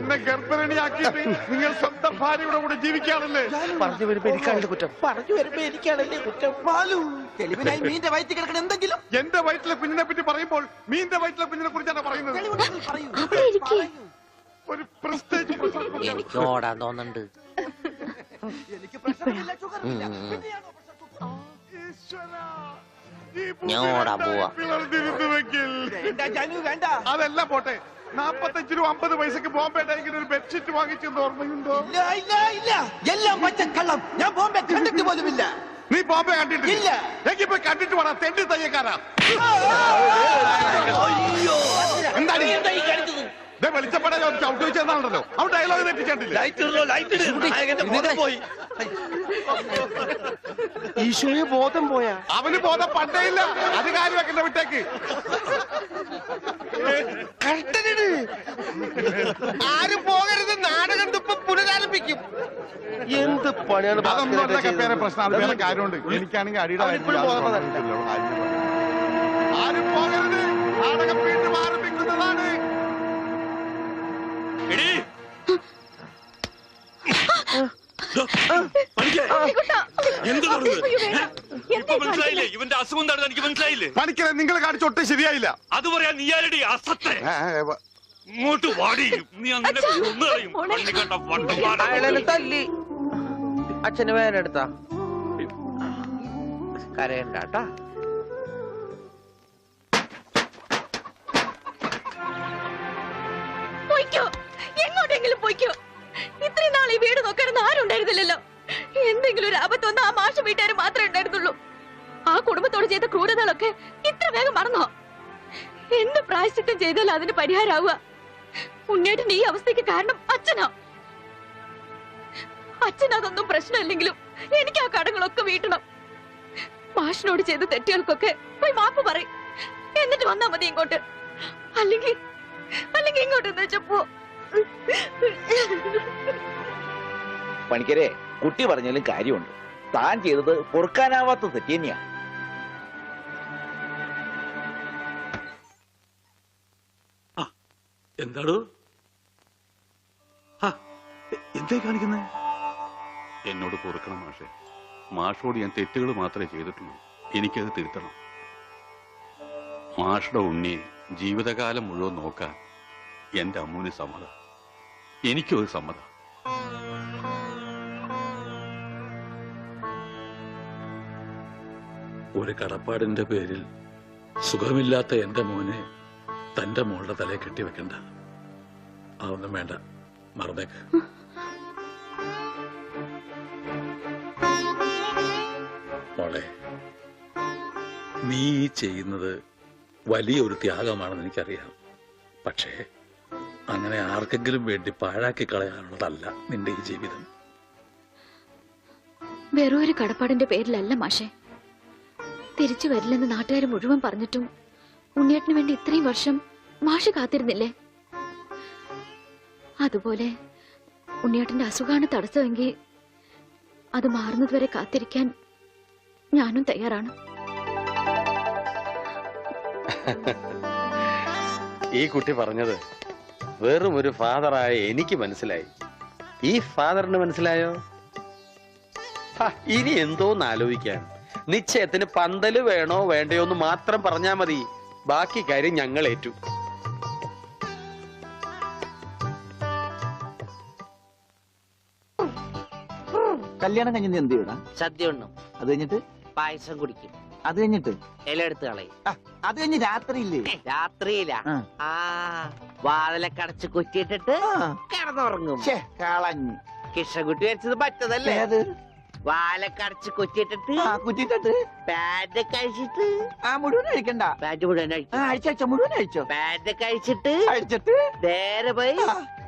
എന്നെ ഗർഭിണിയാക്കിയിട്ട് നിങ്ങൾ സ്വന്തം ഭാര്യയുടെ കൂടെ ജീവിക്കാണല്ലേ? പറഞ്ഞു വരുമ്പോ എനിക്കാണല്ലേ കുറ്റം? പറഞ്ഞു വരുമ്പോ എനിക്കാണല്ലേ കുറ്റം? തെളിവിനായി മീന്റെ വയറ്റിൽ കിടക്കണം എന്തെങ്കിലും. എന്റെ വയറ്റിലെ കുഞ്ഞിനെ പറ്റി പറയുമ്പോൾ മീന്റെ വയറ്റിലെ കുഞ്ഞിനെ കുറിച്ചാണ് പറയുന്നത്. ഒരു പ്രസ്റ്റേജ് എനിക്ക് ഓടാൻ തോന്നുന്നുണ്ട്. ഞാൻ ഓടാൻ പോവാ. അതെല്ലാം പോട്ടെ, 45 രൂപ 50 പൈസക്ക് ബോംബെ ഡൈങ്ങിന് ഒരു ബെഡ്ഷീറ്റ് വാങ്ങിച്ചെന്ന് ഓർമ്മയുണ്ടോ? എല്ലാം പച്ചക്കള്ളം. ഞാൻ ബോംബെ കണ്ടിട്ട് പോലുമില്ല. നീ ബോംബെ കണ്ടിട്ടില്ല? എനിക്ക് പോയി കണ്ടിട്ട് വേണം. തെണ്ടി തയ്യക്കാരാ. എന്താണ് വെളിച്ചപ്പെടാൻ ചവിട്ട് വെച്ചെന്നാണല്ലോ. അവൻ ഡയലോഗ് തെറ്റിച്ചിട്ടില്ല. ഈശോയെ ബോധം പോയാ? അവന് ബോധം പണ്ടേ ഇല്ല. അത് കാര്യം വെക്കണ്ട, വിട്ടേക്ക്. ആരും പോകരുത്, നാടകം ഇപ്പൊ പുനരാരംഭിക്കും. എന്ത് പണിയാണ്? അതൊന്നും പേരെ പ്രശ്നം. അത് വേറെ കാര്യമുണ്ട്. എനിക്കാണെങ്കിൽ അടിയുടെ ആരും പോകരുത്, നാടകം വീണ്ടും ആരംഭിക്കുന്നതാണ്. ഇവന്റെ അസുഖം എന്താണെന്ന് എനിക്ക് മനസ്സിലായില്ലേ? പണിക്കരെ നിങ്ങൾ കാണിച്ചൊട്ട് ശരിയായില്ല. അത് പറയാൻ നീയാരടി അസത്തെ? ഇങ്ങോട്ട് വാടി. നീ അങ്ങനെ തല്ലി. അച്ഛന് വേനെടുത്താ കരയണ്ടാട്ടാ. എങ്ങോട്ടെങ്കിലും പോയിക്കോ. ഇത്രയും നാൾ ഈ വീട് നോക്കാനൊന്നും ആരും ഉണ്ടായിരുന്നില്ലല്ലോ. എന്തെങ്കിലും ഒരു ആപത്ത് വന്ന ആ മാഷ വീട്ടുകാർ മാത്രമേ ഉണ്ടായിരുന്നുള്ളൂ. ആ കുടുംബത്തോട് ചെയ്ത ക്രൂരതകളൊക്കെ ഇത്ര വേഗം മറന്നോ? എന്ത് പ്രായശ്ചിത്തം ചെയ്താലും അതിന് പരിഹാരമാവുക. ഉണ്ണേട്ടന്റെ ഈ അവസ്ഥയ്ക്ക് കാരണം അച്ഛനാ. അച്ഛനതൊന്നും പ്രശ്നമില്ലെങ്കിലും എനിക്ക് ആ കടങ്ങളൊക്കെ വീട്ടണം. മാഷിനോട് ചെയ്ത തെറ്റുകൾക്കൊക്കെ പോയി മാപ്പ് പറയും. എന്നിട്ട് വന്നാ മതി ഇങ്ങോട്ട്. അല്ലെങ്കിൽ ഇങ്ങോട്ട് വെച്ചപ്പോ പണിക്കരെ, കുട്ടി പറഞ്ഞാലും കാര്യമുണ്ട്. താൻ ചെയ്തത് പൊറുക്കാനാവാത്ത തെറ്റ് തന്നെയാ. എന്താടോ എന്താ കാണിക്കുന്നത്? എന്നോട് പൊറുക്കണം മാഷെ. മാഷോട് ഞാൻ തെറ്റുകൾ മാത്രമേ ചെയ്തിട്ടുള്ളൂ. എനിക്കത് തിരുത്തണം. മാഷുടെ ഉണ്ണിയെ ജീവിതകാലം മുഴുവൻ നോക്കാൻ എന്റെ അമ്മൂന് സമ്മതം. എനിക്കും അത് സമ്മതം. ഒരു കടപ്പാടിന്റെ പേരിൽ സുഖമില്ലാത്ത എന്റെ മോനെ തന്റെ മോളുടെ തലയെ കെട്ടിവെക്കണ്ട. അതൊന്നും വേണ്ട, മറന്നേക്ക്. മോളെ, നീ ചെയ്യുന്നത് വലിയൊരു ത്യാഗമാണെന്ന് എനിക്കറിയാം. പക്ഷേ അങ്ങനെ ആർക്കെങ്കിലും വേണ്ടി പാഴാക്കി കളയാനുള്ളതല്ല നിന്റെ ഈ ജീവിതം. വെറും ഒരു കടപ്പാടിന്റെ പേരിലല്ല മാഷെ. തിരിച്ചു വരില്ലെന്ന് നാട്ടുകാർ മുഴുവൻ പറഞ്ഞിട്ടും ഉണ്ണിയേട്ടന് വേണ്ടി ഇത്രയും വർഷം മാഷ് കാത്തിരുന്നില്ലേ? അതുപോലെ ഉണ്ണിയേട്ടന്റെ അസുഖമാണ് തടസ്സമെങ്കിൽ അത് മാറുന്നതുവരെ കാത്തിരിക്കാൻ ഞാനും തയ്യാറാണ്. ഈ കുട്ടി പറഞ്ഞത് വെറും ഒരു ഫാദറായ എനിക്ക് മനസ്സിലായി. ഈ ഫാദറിന് മനസ്സിലായോ? ഇനി എന്തോന്ന് ആലോചിക്കാൻ. നിശ്ചയത്തിന് പന്തല് വേണോ വേണ്ടയോ എന്ന് മാത്രം പറഞ്ഞാ മതി. ബാക്കി കാര്യം ഞങ്ങൾ ഏറ്റു. കല്യാണം കഴിഞ്ഞ എന്ത് ചെയ്യണം? സദ്യ ഉണ്ണും. അത് കഴിഞ്ഞിട്ട് പായസം കുടിക്കും. അത് കഴിഞ്ഞിട്ട് ഇല എടുത്ത് കളയും. അത് കഴിഞ്ഞ് രാത്രിയില്ലേ? രാത്രിയില്ല. വാതിലൊക്കെ കുറ്റിയിട്ടിട്ട് കിടന്നുറങ്ങും. കളഞ്ഞ് കിഷകുട്ടി വെച്ചത് പറ്റതല്ലേ? വാലക്കടച്ച് കുറ്റിയിട്ടിട്ട് പാന്റ് കഴിച്ചിട്ട് മുഴുവൻ കഴിക്കണ്ട. പാന്റ് മുഴുവൻ അഴിച്ചോ, മുഴുവൻ അഴിച്ചോ. പാന്റ് കഴിച്ചിട്ട് നേരെ പോയി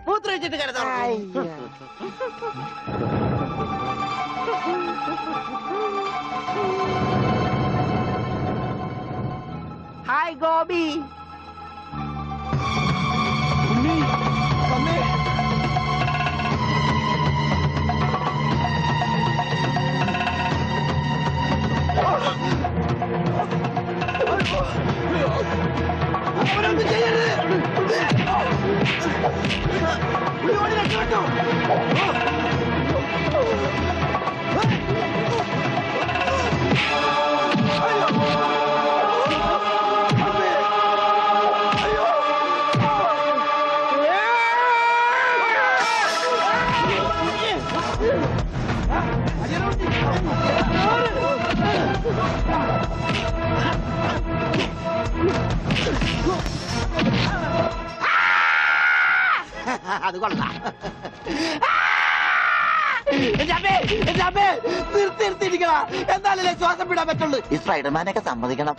മൂത്രം വെച്ചിട്ട് കിടന്നുറങ്ങും. ഹായ് ഗോപി. അത് കൊള്ളാം. നിർത്തിയിരിക്കണം, എന്നാലല്ലേ ശ്വാസം വിടാൻ പറ്റുള്ളൂ. ഈ സ്പൈഡർമാനൊക്കെ സമ്മതിക്കണം.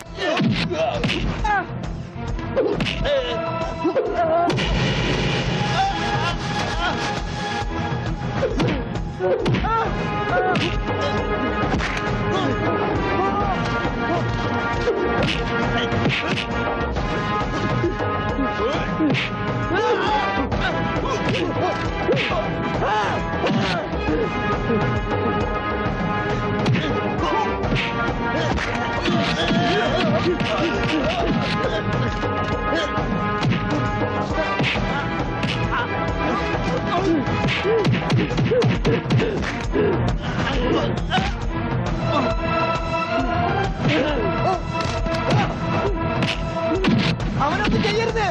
അവനൊന്നും ചെയ്യരുത്.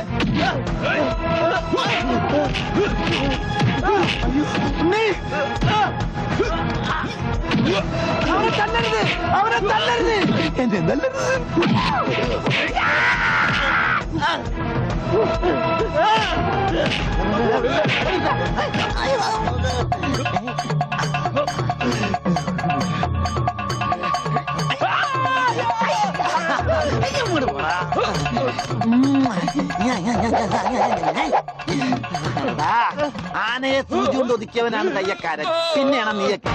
അവനെ തല്ലരുത്, അവനെ തല്ലരുത്, എന്നെ തല്ലരുത്. ആനയെ സൂചി കൊണ്ട് ഒതുക്കിയവനാണ് തയ്യക്കാരൻ. പിന്നെയാണ് നീയൊക്കെ.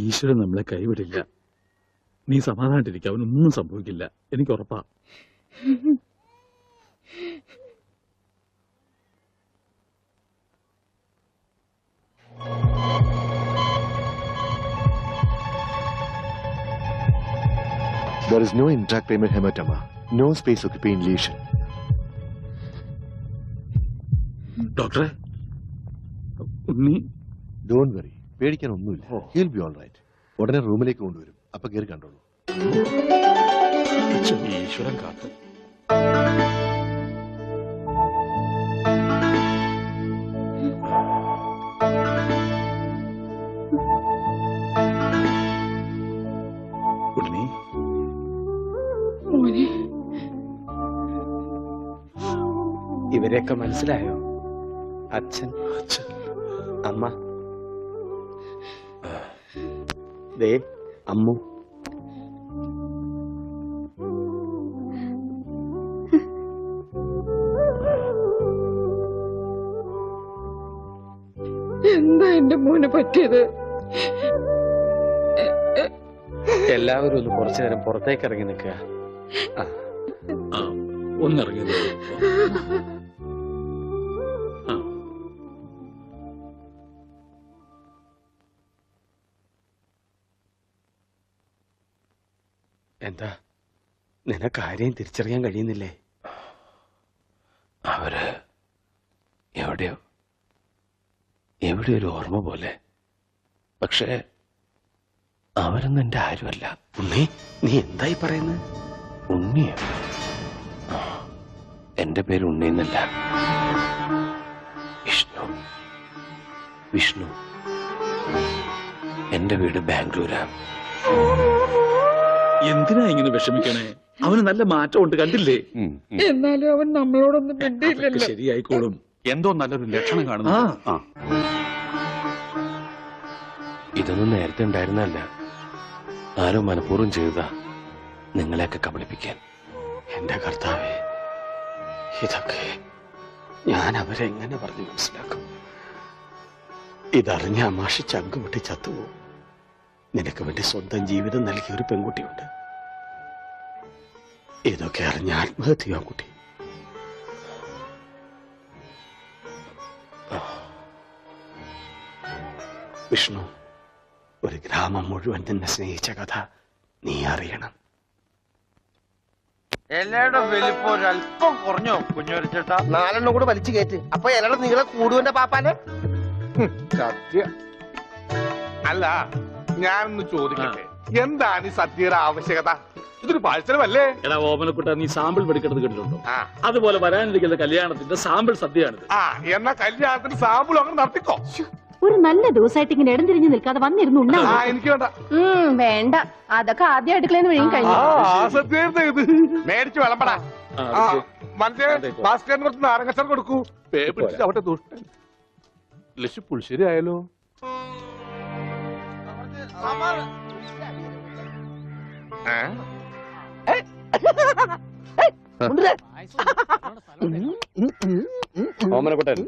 ഈശ്വരൻ നമ്മളെ കൈവിടില്ല. നീ സമാധാനായിട്ടിരിക്കുക, അവനൊന്നും സംഭവിക്കില്ല, എനിക്ക് ഉറപ്പാ. There is no intracranial hematoma, no space occupying lesion. ഡോക്ടറെ, ഉണ്ണി Don't worry, പേടിക്കാനൊന്നുമില്ല. He'll be all right. ഉടനെ റൂമിലേക്ക് കൊണ്ടുവരും, അപ്പൊ കയറി കണ്ടോളൂ. ഈശ്വരൻ കാത്തു. ഉണ്ണി, ഇവരെയൊക്കെ മനസ്സിലായോ? അച്ഛൻ, അമ്മ, ദേ അമ്മു. എന്താ എന്റെ മോനെ പറ്റിയത്? എല്ലാവരും ഒന്ന് കുറച്ചു നേരം പുറത്തേക്ക് ഇറങ്ങി നിൽക്കുക. ഒന്നിറങ്ങിയത്. എന്താ നിനക്ക് ആരെയും തിരിച്ചറിയാൻ കഴിയുന്നില്ലേ? അവര് എവിടെയോ ഒരു ഓർമ്മ പോലെ. പക്ഷേ അവരൊന്നും എന്റെ ആരുമല്ല. ഉണ്ണി, നീ എന്തായി പറയുന്നത്? ഉണ്ണിയോ? എന്റെ പേര് ഉണ്ണി എന്നല്ല, വിഷ്ണു. എന്റെ വീട് ബാംഗ്ലൂരാ. എന്തിനാ ഇങ്ങനെ വിഷമിക്കണേ? അവന് നല്ല മാറ്റമുണ്ട്, കണ്ടില്ലേ? എന്നാലും അവൻ നമ്മളോടൊന്നും മിണ്ടിയില്ലല്ലോ. ശരിയായിക്കോളും. എന്തോ നല്ലൊരു ലക്ഷണം കാണുന്നു. ആ ഇതൊന്നും നേരത്തെ ഉണ്ടായിരുന്നല്ല. ആരോ മനഃപൂർവ്വം ചെയ്തതാ നിങ്ങളെയൊക്കെ കബളിപ്പിക്കാൻ. എന്റെ കർത്താവേ, ഇതൊക്കെ ഞാൻ അവരെ എങ്ങനെ പറഞ്ഞു മനസ്സിലാക്കും? ഇതറിഞ്ഞ മാഷി ചങ്കുപൊട്ടി ചത്തുപോകും. നിനക്ക് വേണ്ടി സ്വന്തം ജീവിതം നൽകിയ ഒരു പെൺകുട്ടിയുണ്ട്. ഇതൊക്കെ അറിഞ്ഞ ആത്മഹത്യ കുട്ടി. വിഷ്ണു, ഒരു ഗ്രാമം മുഴുവൻ നിന്നെ സ്നേഹിച്ച കഥ നീ അറിയണം. എല്ലാവരുടെ വലിപ്പം ഒരല്പം കുറഞ്ഞോ കുഞ്ഞുരച്ചേട്ടാ? 4 കൂടെ വലിച്ചു കയറ്റ്. അപ്പൊ ഇലയുടെ നീളെ കൂടുവന്റെ പാപ്പാനെ. സത്യം. അല്ല, ഞാനൊന്ന് ചോദിക്കട്ടെ, എന്താണ് ഈ സദ്യയുടെ ആവശ്യകത? ഇതൊരു പാഴ്സലമല്ലേ? എടാ ഓമനക്കുട്ട, നീ സാമ്പിൾ പഠിക്കുന്നത് കേട്ടിട്ടുണ്ടോ? ആ. അതുപോലെ വരാനിരിക്കുന്ന കല്യാണത്തിന്റെ സാമ്പിൾ സദ്യയാണിത്. ആ, എന്നാ കല്യാണത്തിന് സാമ്പിൾ അങ്ങനെ നടത്തിക്കോ. ഒരു നല്ല ദിവസമായിട്ട് ഇങ്ങനെ ഇടം തിരിഞ്ഞു നിൽക്കാതെ വന്നിരുന്നു ആ, എനിക്ക് വേണ്ട. വേണ്ട, അതൊക്കെ ആദ്യം അടുക്കളന്ന് വിഴുങ്ങി കഴിഞ്ഞു. സദ്യ ഇത് മേടിച്ചു വിളമ്പടാ. ആ, മറ്റേ ഭാസ്കരന് കുറച്ച് നാരങ്ങച്ചാർ കൊടുക്കൂ. പേ പിടിച്ചിട്ട് അവിടെ ദുഷ്ടൻ. ലക്ഷ്യം പുളിശ്ശേരി ആയാലോ? ഓമനക്കുട്ടൻ,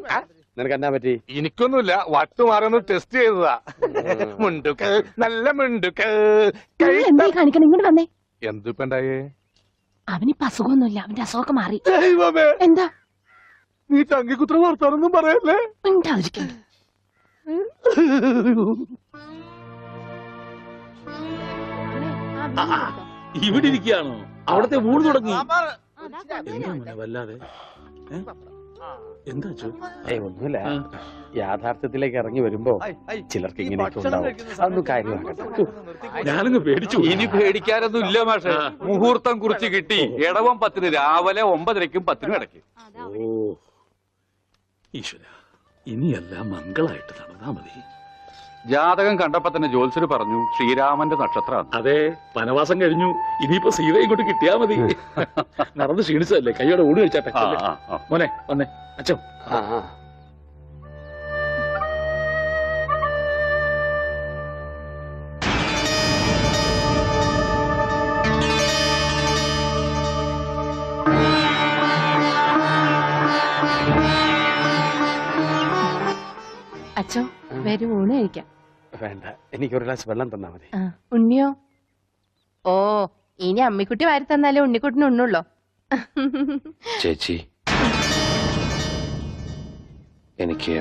നിനക്ക് എന്നാ പറ്റി? എനിക്കൊന്നുമില്ല, വട്ടുമാറൊന്ന് ടെസ്റ്റ് ചെയ്തതാ. മുണ്ടുക്ക് നല്ല മുണ്ടുക്ക്. എന്തായി കാണിക്കണം? ഇങ്ങോട്ട് വന്നേ. എന്തിപ്പണ്ടായേ? അവനിപ്പോ അസുഖമൊന്നുമില്ല, അവന്റെ അസുഖമൊക്കെ മാറി. ദൈവമേ, എന്താ നീ ചങ്കിക്കുത്ര വർത്താനൊന്നും പറയല്ലേ? ഉണ്ടായിരിക്കും. ഇവിടെ ഇരിക്കുകയാണോ? അവിടത്തെ ഊണ് തുടങ്ങി. എന്താ മോനെ വല്ലാതെ? എന്താ ചോ? ഒന്നുമില്ല, യാഥാർത്ഥ്യത്തിലേക്ക് ഇറങ്ങി വരുമ്പോ ചിലർക്ക് ഇങ്ങനെയൊക്കെ ഉണ്ടാവും. അതൊന്നും കാര്യമാക്കട്ടെ. ഞാനങ്ങ് പേടിച്ചു. ഇനി പേടിക്കാനൊന്നും ഇല്ല മാഷെ. മുഹൂർത്തം കുറിച്ച് കിട്ടി. ഇടവം 10 രാവിലെ 9:30ക്കും 10നും ഇടയ്ക്ക്. ഓ ഈശ്വര, ഇനിയെല്ലാം മംഗളായിട്ട് നടന്നാ മതി. ജാതകം കണ്ടപ്പോ തന്നെ ജ്യോത്സ്യര് പറഞ്ഞു ശ്രീരാമന്റെ നക്ഷത്രമാണ്. അതെ, വനവാസം കഴിഞ്ഞു. ഇനിയിപ്പോ സീത ഇങ്ങോട്ട് കിട്ടിയാ മതി. നടന്ന് ക്ഷീണിച്ചതല്ലേ, കൈയോടെ ഊണ് കഴിച്ചാട്ടെ. മോനെ വന്നേ. അച്ഛൻ അച്ഛോ, വരും ഊണ് കഴിക്കാം. വേണ്ട, എനിക്കൊരു ഗ്ലാസ് വെള്ളം തന്നാ മതി. ഉണ്ണിയോ? ഓ, ഇനി അമ്മിക്കുട്ടി വാരി തന്നാലേ ഉണ്ണിക്കുട്ടിന് ഉണ്ണുള്ളോ? ചേച്ചി, എനിക്ക്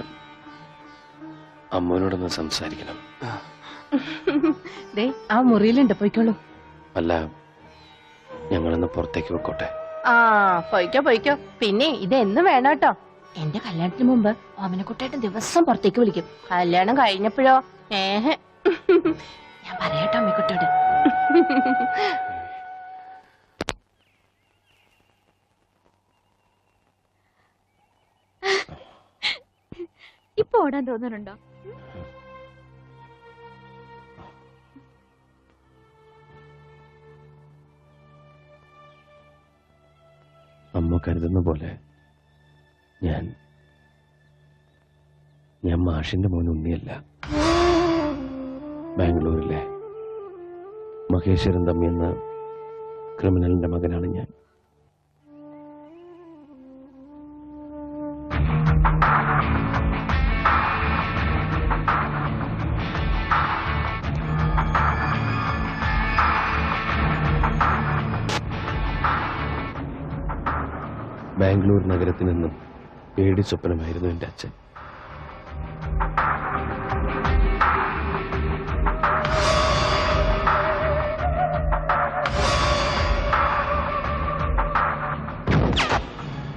അമ്മോനോടൊന്ന് സംസാരിക്കണം. ദേ, ആ മുറിയിലുണ്ട്, പോയിക്കോളൂ. അല്ല, ഞങ്ങളൊന്ന് പുറത്തേക്ക് വെക്കോട്ടെ? ആ, പോയിക്കോ പോയിക്കോ. പിന്നെ ഇത് എന്ന് വേണം കേട്ടോ. എന്റെ കല്യാണത്തിന് മുമ്പ് ഓമനക്കുട്ടായിട്ട് ദിവസം പുറത്തേക്ക് വിളിക്കും. കല്യാണം കഴിഞ്ഞപ്പോഴോ ഞാൻ പറയട്ടോ അമ്മക്കുട്ടോട്. ഇപ്പൊ ഓടാൻ തോന്നുന്നുണ്ടോ? അമ്മ കരുതുന്ന പോലെ ഞാൻ മാഷിന്റെ മോൻ ഉണ്ണിയല്ല. ബാംഗ്ലൂരിലെ മഹേശ്വരൻ തമ്മി എന്ന ക്രിമിനലിന്റെ മകനാണ് ഞാൻ. ബാംഗ്ലൂർ നഗരത്തിൽ നിന്നും പേടി സ്വപ്നമായിരുന്നു എൻ്റെ അച്ഛൻ.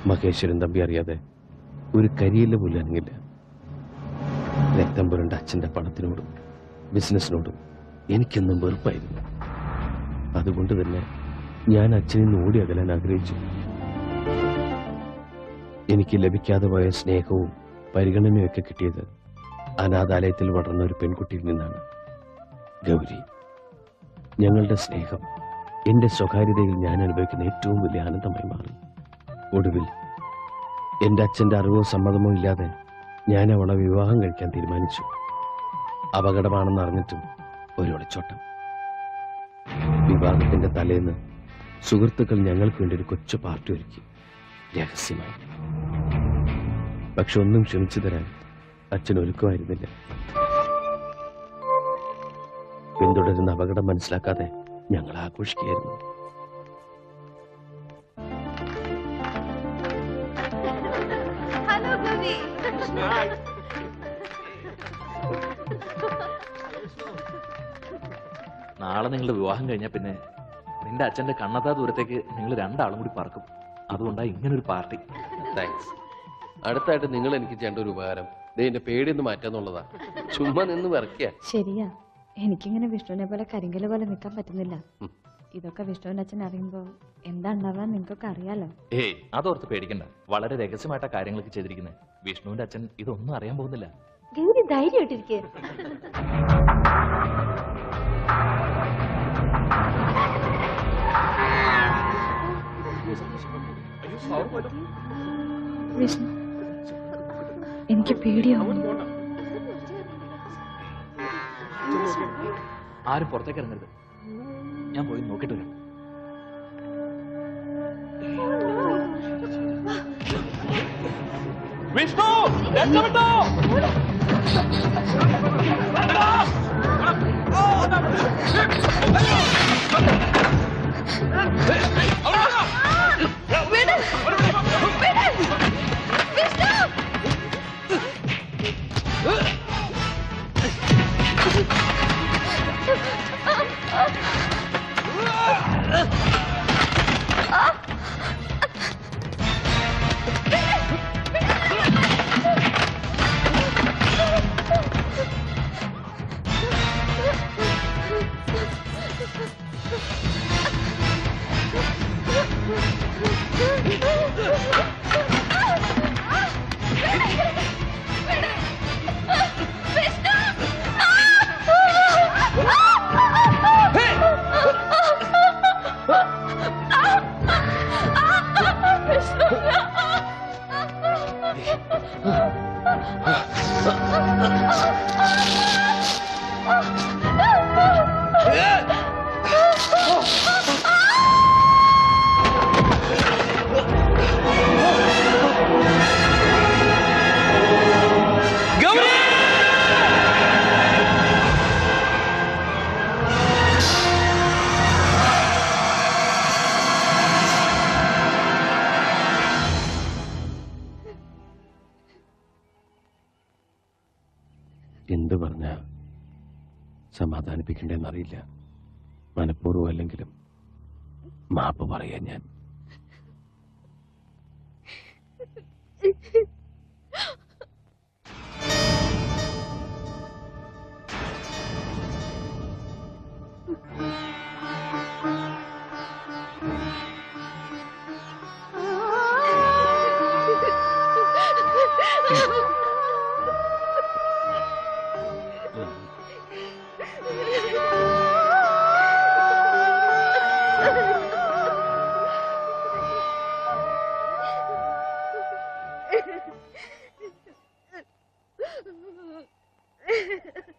മഹേശ്വരൻ തമ്പി അറിയാതെ ഒരു കരിയില പോലും അനങ്ങില്ല. രക്തം പുരണ്ട അച്ഛൻ്റെ പണത്തിനോടും ബിസിനസ്സിനോടും എനിക്കെന്നും വെറുപ്പായിരുന്നു. അതുകൊണ്ട് തന്നെ ഞാൻ അച്ഛനിൽ നിന്ന് ഓടി അകലാൻ ആഗ്രഹിച്ചു. എനിക്ക് ലഭിക്കാതെ പോയ സ്നേഹവും പരിഗണനയും ഒക്കെ കിട്ടിയത് അനാഥാലയത്തിൽ വളർന്ന ഒരു പെൺകുട്ടിയിൽ നിന്നാണ്. ഗൗരി. ഞങ്ങളുടെ സ്നേഹം എന്റെ സ്വകാര്യതയിൽ ഞാൻ അനുഭവിക്കുന്ന ഏറ്റവും വലിയ ആനന്ദമായി മാറി. ഒടുവിൽ എന്റെ അച്ഛന്റെ അറിവോ സമ്മതമോ ഇല്ലാതെ ഞാൻ അവളെ വിവാഹം കഴിക്കാൻ തീരുമാനിച്ചു. അപകടമാണെന്ന് അറിഞ്ഞിട്ടും ഒരു ഒളിച്ചോട്ടം. വിവാഹത്തിന്റെ തലേന്ന് സുഹൃത്തുക്കൾ ഞങ്ങൾക്ക് വേണ്ടി ഒരു കൊച്ചു പാർട്ടി ഒരുക്കി, രഹസ്യമായി. പക്ഷെ ഒന്നും ക്ഷമിച്ചു തരാൻ അച്ഛൻ ഒരുക്കമായിരുന്നില്ല. പിന്തുടരുന്ന അപകടം മനസ്സിലാക്കാതെ ഞങ്ങൾ ആഘോഷിക്കുകയായിരുന്നു. ഹലോ ഗൗരി. നാളെ നിങ്ങളുടെ വിവാഹം കഴിഞ്ഞാൽ പിന്നെ നിന്റെ അച്ഛന്റെ കണ്ണത്താ ദൂരത്തേക്ക് നിങ്ങൾ രണ്ടാളും കൂടി പറക്കും. അതുകൊണ്ടാ ഇങ്ങനൊരു പാർട്ടി. താങ്ക്സ്. അടുത്തായിട്ട് നിങ്ങൾ എനിക്ക് ചെയ്യേണ്ട ഒരു ഉപകാരം എന്റെ പേടിയൊന്ന് മാറ്റാന്നുള്ളതാ. ചുമ്മാ നിന്ന് വിറക്കുക. ശരിയാ, എനിക്കിങ്ങനെ വിഷ്ണുവിനെ പോലെ കരിങ്കല് പോലെ നിൽക്കാൻ പറ്റുന്നില്ല. ഇതൊക്കെ വിഷ്ണുവിന്റെ അച്ഛൻ അറിയുമ്പോ എന്താ ഉണ്ടാവാൻ നിങ്ങൾക്കൊക്കെ അറിയാലോ. ഏയ് അതോർത്ത് പേടിക്കണ്ട. വളരെ രഹസ്യമായിട്ടാ കാര്യങ്ങളൊക്കെ ചെയ്തിരിക്കുന്നത്. വിഷ്ണുവിന്റെ അച്ഛൻ ഇതൊന്നും അറിയാൻ പോകുന്നില്ല. ഗൗരി ധൈര്യമായിട്ടിരിക്കേ. വിഷ്ണു, എനിക്ക് പേടിയാവും. ആരും പുറത്തേക്ക് ഇറങ്ങരുത്. ഞാൻ പോയി നോക്കിട്ട് വരാം. വിഷ്ണു രക്ഷപ്പെട്ടോ. എന്ത് പറഞ്ഞ സമാധാനിപ്പിക്കണ്ടെന്നറിയില്ല. മനഃപൂർവ്വം അല്ലെങ്കിലും മാപ്പ് പറയാൻ ഞാൻ. Ha ha ha.